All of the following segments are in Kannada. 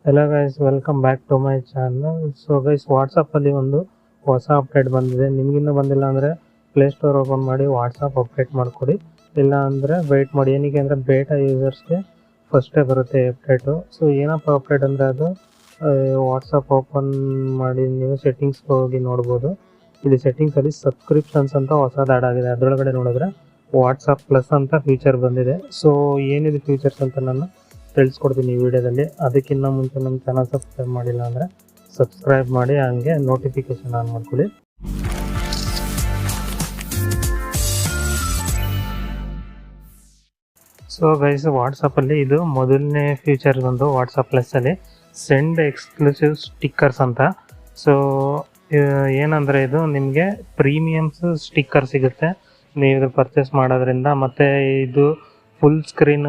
Hello guys, welcome back to my channel. So guys, ವಾಟ್ಸಪ್ಪಲ್ಲಿ ಒಂದು ಹೊಸ ಅಪ್ಡೇಟ್ ಬಂದಿದೆ. ನಿಮಗಿನ್ನೂ ಬಂದಿಲ್ಲ ಅಂದರೆ ಪ್ಲೇಸ್ಟೋರ್ ಓಪನ್ ಮಾಡಿ ವಾಟ್ಸಪ್ ಅಪ್ಡೇಟ್ ಮಾಡಿಕೊಡಿ, ಇಲ್ಲ ಅಂದರೆ ವೆಯ್ಟ್ ಮಾಡಿ. ಏನಕ್ಕೆ ಅಂದರೆ ಬೇಟಾ ಯೂಸರ್ಸ್ಗೆ ಫಸ್ಟೇ ಬರುತ್ತೆ ಅಪ್ಡೇಟು. ಸೊ ಏನಪ್ಪ ಅಪ್ಡೇಟ್ ಅಂದರೆ ಅದು ವಾಟ್ಸಪ್ ಓಪನ್ ಮಾಡಿ ನೀವು ಸೆಟ್ಟಿಂಗ್ಸ್ಗೆ ಹೋಗಿ ನೋಡ್ಬೋದು. ಇಲ್ಲಿ ಸೆಟ್ಟಿಂಗ್ಸಲ್ಲಿ ಸಬ್ಸ್ಕ್ರಿಪ್ಷನ್ಸ್ ಅಂತ ಹೊಸದು ಆ್ಯಡ್ ಆಗಿದೆ. ಅದರೊಳಗಡೆ ನೋಡಿದ್ರೆ ವಾಟ್ಸಪ್ ಪ್ಲಸ್ ಅಂತ ಫೀಚರ್ ಬಂದಿದೆ. ಸೊ ಏನಿದೆ ಫೀಚರ್ಸ್ ಅಂತ ನಾನು ತಿಳಿಸ್ಕೊಡ್ತೀನಿ ಈ ವಿಡಿಯೋದಲ್ಲಿ. ಅದಕ್ಕಿಂತ ಮುಂಚೆ ನಮ್ಮ ಚಾನಲ್ ಸಬ್ಸ್ಕ್ರೈಬ್ ಮಾಡಿಲ್ಲ ಅಂದರೆ ಸಬ್ಸ್ಕ್ರೈಬ್ ಮಾಡಿ, ಹಂಗೆ ನೋಟಿಫಿಕೇಶನ್ ಆನ್ ಮಾಡ್ಕೊಳ್ಳಿ. ಸೊ ಗೈಸ್, ವಾಟ್ಸಪ್ಪಲ್ಲಿ ಇದು ಮೊದಲನೇ ಫೀಚರ್ ಬಂದು ವಾಟ್ಸಪ್ ಪ್ಲಸ್ಸಲ್ಲಿ ಸೆಂಡ್ ಎಕ್ಸ್ಕ್ಲೂಸಿವ್ ಸ್ಟಿಕ್ಕರ್ಸ್ ಅಂತ. ಸೊ ಏನಂದರೆ ಇದು ನಿಮಗೆ ಪ್ರೀಮಿಯಮ್ಸ್ ಸ್ಟಿಕ್ಕರ್ ಸಿಗುತ್ತೆ ನೀವು ಇದು ಪರ್ಚೇಸ್ ಮಾಡೋದ್ರಿಂದ. ಮತ್ತು ಇದು ಫುಲ್ ಸ್ಕ್ರೀನ್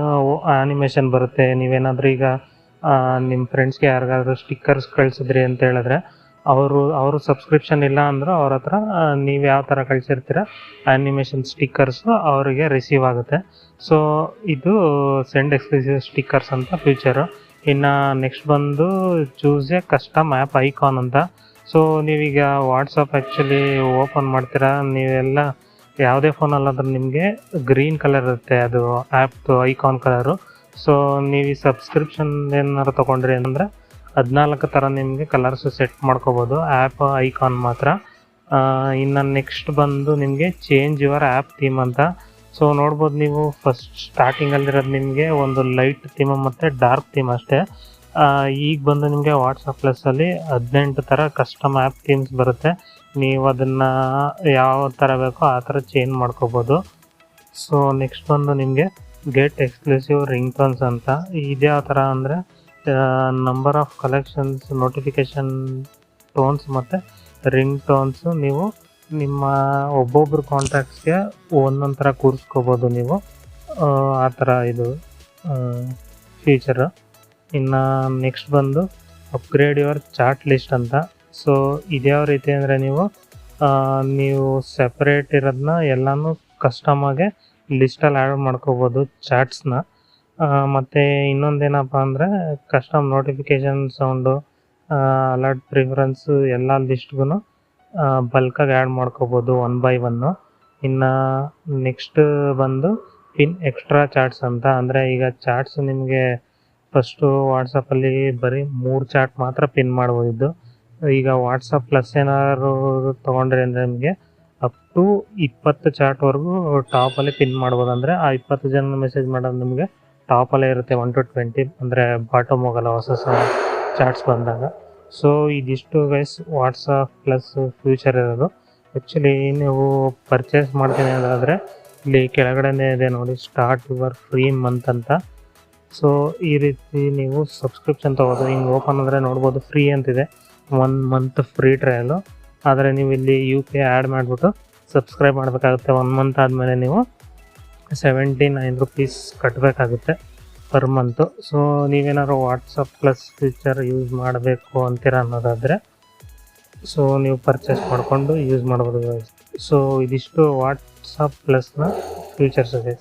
ಆ್ಯನಿಮೇಷನ್ ಬರುತ್ತೆ. ನೀವೇನಾದರೂ ಈಗ ನಿಮ್ಮ ಫ್ರೆಂಡ್ಸ್ಗೆ ಯಾರಿಗಾದ್ರೂ ಸ್ಟಿಕ್ಕರ್ಸ್ ಕಳಿಸಿದ್ರಿ ಅಂತ ಹೇಳಿದ್ರೆ ಅವರು ಸಬ್ಸ್ಕ್ರಿಪ್ಷನ್ ಇಲ್ಲ ಅಂದರೂ ಅವ್ರ ಹತ್ರ ನೀವು ಯಾವ ಥರ ಕಳಿಸಿರ್ತೀರ ಆ್ಯನಿಮೇಷನ್ ಸ್ಟಿಕ್ಕರ್ಸು ಅವರಿಗೆ ರಿಸೀವ್ ಆಗುತ್ತೆ. ಸೊ ಇದು ಸೆಂಡ್ ಎಕ್ಸ್ಕ್ಲೂಸಿವ್ ಸ್ಟಿಕ್ಕರ್ಸ್ ಅಂತ ಫ್ಯೂಚರು. ಇನ್ನು ನೆಕ್ಸ್ಟ್ ಬಂದು choose A custom app icon ಅಂತ. ಸೊ ನೀವೀಗ ವಾಟ್ಸಪ್ ಆ್ಯಕ್ಚುಲಿ ಓಪನ್ ಮಾಡ್ತೀರಾ, ನೀವೆಲ್ಲ ಯಾವುದೇ ಫೋನಲ್ಲಾದ್ರೂ ನಿಮಗೆ ಗ್ರೀನ್ ಕಲರ್ ಇರುತ್ತೆ, ಅದು ಆ್ಯಪ್ದು ಐಕಾನ್ ಕಲರು. ಸೊ ನೀವು ಈ ಸಬ್ಸ್ಕ್ರಿಪ್ಷನ್ ಏನಾರು ತೊಗೊಂಡ್ರಿ ಅಂದರೆ 14 ಥರ ನಿಮಗೆ ಕಲರ್ಸು ಸೆಟ್ ಮಾಡ್ಕೋಬೋದು, ಆ್ಯಪ್ ಐಕಾನ್ ಮಾತ್ರ. ಇನ್ನು ನೆಕ್ಸ್ಟ್ ಬಂದು ನಿಮಗೆ ಚೇಂಜ್ ಯುವರ್ ಆ್ಯಪ್ ಥೀಮ್ ಅಂತ. ಸೊ ನೋಡ್ಬೋದು ನೀವು, ಫಸ್ಟ್ ಸ್ಟಾರ್ಟಿಂಗಲ್ಲಿರೋದು ನಿಮಗೆ ಒಂದು ಲೈಟ್ ಥೀಮ್ ಮತ್ತು ಡಾರ್ಕ್ ಥೀಮ್ ಅಷ್ಟೇ. ಈಗ ಬಂದು ನಿಮಗೆ ವಾಟ್ಸಪ್ ಪ್ಲಸ್ಸಲ್ಲಿ 18 ಥರ ಕಸ್ಟಮ್ ಆ್ಯಪ್ ಥೀಮ್ಸ್ ಬರುತ್ತೆ. ನೀವು ಅದನ್ನು ಯಾವ ಥರ ಬೇಕೋ ಆ ಥರ ಚೇಂಜ್ ಮಾಡ್ಕೋಬೋದು. ಸೊ ನೆಕ್ಸ್ಟ್ ಬಂದು ನಿಮಗೆ ಗೆಟ್ ಎಕ್ಸ್ಕ್ಲೂಸಿವ್ ರಿಂಗ್ ಟೋನ್ಸ್ ಅಂತ. ಇದ್ಯಾವ ಥರ ಅಂದರೆ number of collections, notification tones ಮತ್ತು ರಿಂಗ್ ಟೋನ್ಸು ನೀವು ನಿಮ್ಮ ಒಬ್ಬೊಬ್ಬರು ಕಾಂಟ್ಯಾಕ್ಟ್ಸ್ಗೆ ಒಂದೊಂದು ಥರ ಕೂರಿಸ್ಕೋಬೋದು ನೀವು, ಆ ಥರ ಇದು ಫೀಚರು. ಇನ್ನು ನೆಕ್ಸ್ಟ್ ಬಂದು ಅಪ್ಗ್ರೇಡ್ ಯುವರ್ ಚಾಟ್ ಲಿಸ್ಟ್ ಅಂತ. ಸೊ ಇದ್ಯಾವ ರೀತಿ ಅಂದರೆ ನೀವು ಸೆಪ್ರೇಟ್ ಇರೋದನ್ನ ಎಲ್ಲನೂ ಕಸ್ಟಮಾಗೆ ಲಿಸ್ಟಲ್ಲಿ ಆ್ಯಡ್ ಮಾಡ್ಕೋಬೋದು ಚಾಟ್ಸ್ನ. ಮತ್ತು ಇನ್ನೊಂದೇನಪ್ಪ ಅಂದರೆ custom notification sound, alert preference ಎಲ್ಲ ಲಿಸ್ಟ್ಗೂ ಬಲ್ಕಾಗಿ ಆ್ಯಡ್ ಮಾಡ್ಕೋಬೋದು 1 by 1. ಇನ್ನು ನೆಕ್ಸ್ಟ್ ಬಂದು ಪಿನ್ ಎಕ್ಸ್ಟ್ರಾ ಚಾಟ್ಸ್ ಅಂತ. ಅಂದರೆ ಈಗ ಚಾಟ್ಸ್ ನಿಮಗೆ ಫಸ್ಟು ವಾಟ್ಸಪ್ಪಲ್ಲಿ ಬರೀ 3 ಚಾಟ್ ಮಾತ್ರ ಪಿನ್ ಮಾಡ್ಬೋದಿದ್ದು. ಈಗ ವಾಟ್ಸಪ್ ಪ್ಲಸ್ ಏನಾದ್ರು ತೊಗೊಂಡ್ರಿ ಅಂದರೆ ನಿಮಗೆ ಅಪ್ ಟು 20 ಚಾಟ್ವರೆಗೂ ಟಾಪಲ್ಲಿ ಪಿನ್ ಮಾಡ್ಬೋದು. ಅಂದರೆ ಆ 20 ಜನ ಮೆಸೇಜ್ ಮಾಡೋದು ನಿಮಗೆ ಟಾಪಲ್ಲೇ ಇರುತ್ತೆ, 1 to 20, ಅಂದರೆ ಬಾಟಮ್ ಹೋಗಲ್ಲ ಹೊಸ ಚಾಟ್ಸ್ ಬಂದಾಗ. ಸೊ ಇದಿಷ್ಟು ಗೈಸ್ ವಾಟ್ಸಪ್ ಪ್ಲಸ್ ಫ್ಯೂಚರ್ ಇರೋದು. ಆ್ಯಕ್ಚುಲಿ ನೀವು ಪರ್ಚೇಸ್ ಮಾಡ್ತೀನಿ ಅದಾದರೆ ಇಲ್ಲಿ ಕೆಳಗಡೆನೇ ಇದೆ ನೋಡಿ, ಸ್ಟಾರ್ಟ್ ಯುವರ್ ಫ್ರೀ ಮಂತ್ ಅಂತ. ಸೊ ಈ ರೀತಿ ನೀವು ಸಬ್ಸ್ಕ್ರಿಪ್ಷನ್ ತೊಗೋದು. ಹಿಂಗೆ ಓಪನ್ ಅಂದರೆ ನೋಡ್ಬೋದು ಫ್ರೀ ಅಂತಿದೆ, 1 month ಫ್ರೀ ಟ್ರಯಲು. ಆದರೆ ನೀವು ಇಲ್ಲಿ UPI ಆ್ಯಡ್ ಮಾಡಿಬಿಟ್ಟು ಸಬ್ಸ್ಕ್ರೈಬ್ ಮಾಡಬೇಕಾಗುತ್ತೆ. 1 month ಆದಮೇಲೆ ನೀವು 79 rupees ಕಟ್ಟಬೇಕಾಗುತ್ತೆ ಪರ್ ಮಂತು. ಸೊ ನೀವೇನಾದ್ರು ವಾಟ್ಸಪ್ ಪ್ಲಸ್ ಫೀಚರ್ ಯೂಸ್ ಮಾಡಬೇಕು ಅಂತೀರ ಅನ್ನೋದಾದರೆ ಸೊ ನೀವು ಪರ್ಚೇಸ್ ಮಾಡಿಕೊಂಡು ಯೂಸ್ ಮಾಡ್ಬೋದು. ಸೊ ಇದಿಷ್ಟು ವಾಟ್ಸಪ್ ಪ್ಲಸ್ನ ಫೀಚರ್ಸ್ ಇದೆ.